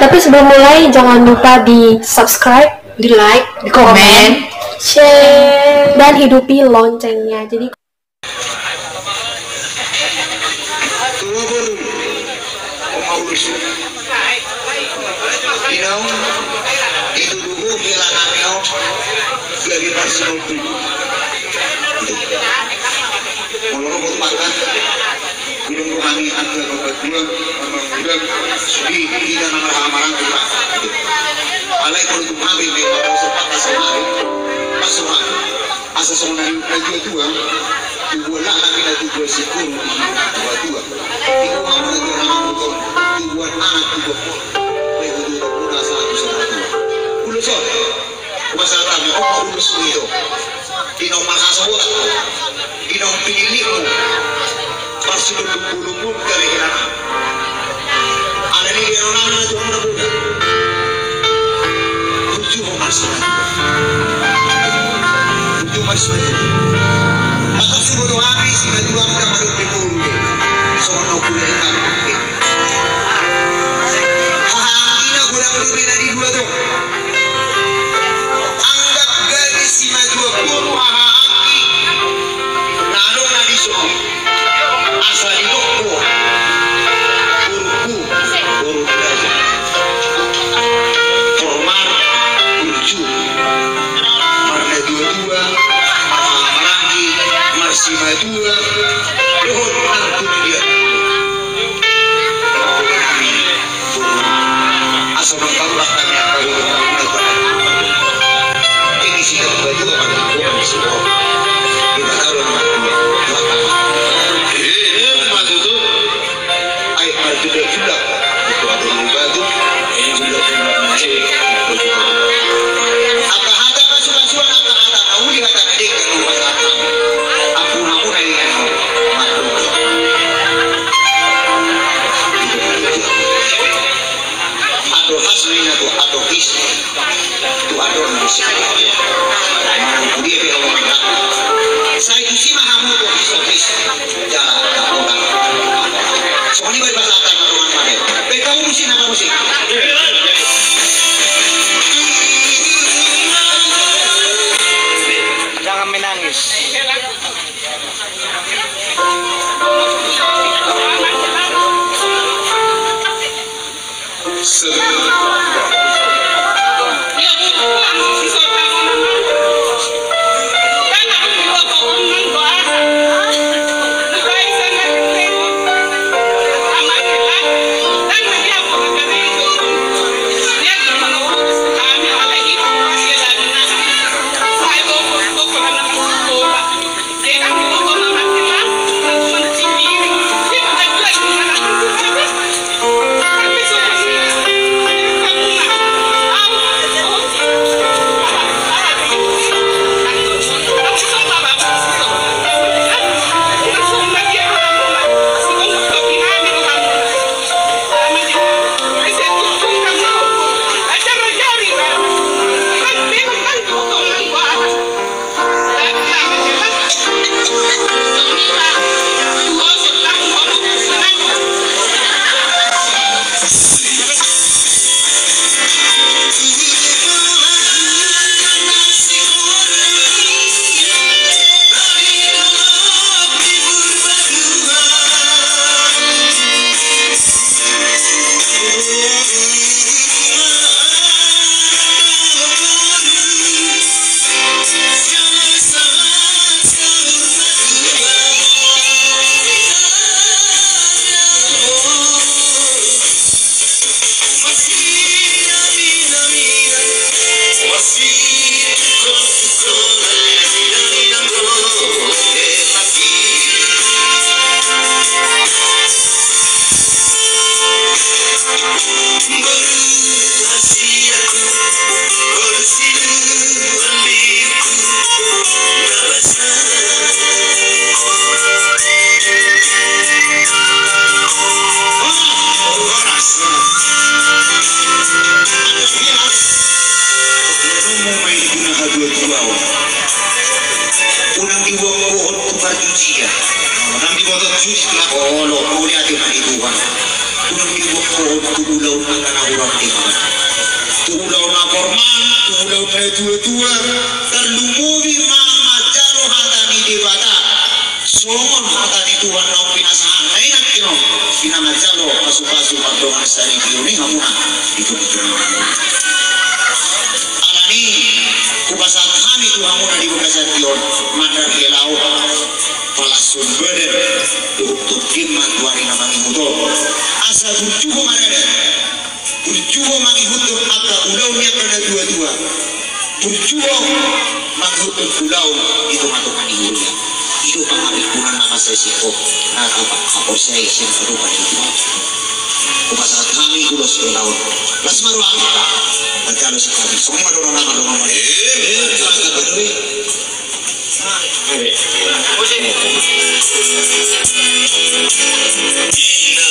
Tapi sebelum mulai jangan lupa di subscribe, di like, di komen, share, dan hidupi loncengnya. Jadi itu dulu bilangannya dari Barcelona kalau mau makan minum rohani anda berdua dan di tidak nama hamaran juga alai kalau untuk kami memang sempat asal asal dua lah lagi lagi dua syukur dua itu mau lagi orang motor tujuan anak juga ulusot masalahnya oh ulus itu inong mahasabot inong pinilimu pasti berbulu-bulu kali kira ada di orang itu orang muda tujuh mas atau subuh doa sih kedua kita masuk di bulu sono kuliah ini gula berbeda di dua tuh anggap gadis si maju puru ahangki nalo nadiso asal itu buru belajar formal lucu marna dua marangi marsi madua luhut mantu dia asal mengkambak kami akan ini sih baju apa nih semua kita taruh ini maju tuh air maju dia juga itu ada baju yang juga apa masuk apa kau lihat ada kan rumah aku ini kan atau hasilnya tuh atau his itu ada dia bilang saya itu sih mahamu tuh his jalan orang soalnya baik bahasa atas rumah mana kamu musik apa musik jangan menangis. unang dibuat tukar cuci ya, unang dibuat cuci lah, oh lo mau lihat yang itu kan, unang dibuat pohon tuulaw na kanahurang tinggal. Tuulaw na korman, tuulaw na dua-dua, terlumuwi mama jaro hata ni dibata. Somon hata ni Tuhan nang pinasahan. Na ingat kino, pinamajalo pasu-pasu pagdongan sa regione hamuna itu alani kubasat kami tu hamuna di bukasat tion madar helau palasun beden untuk kiman tuari namang muto asa burjubo marada burjubo mangi hutur aka ulau niat kena dua-dua burjubo mangi hutur ulau itu matukan ihulia itu pengambil punan nama sesiko nah apa saya isin berupa itu kupasahat kami kulos ulau las maruang pagkalo sa kami semua madurang nama doang mali langkat baduwi Ina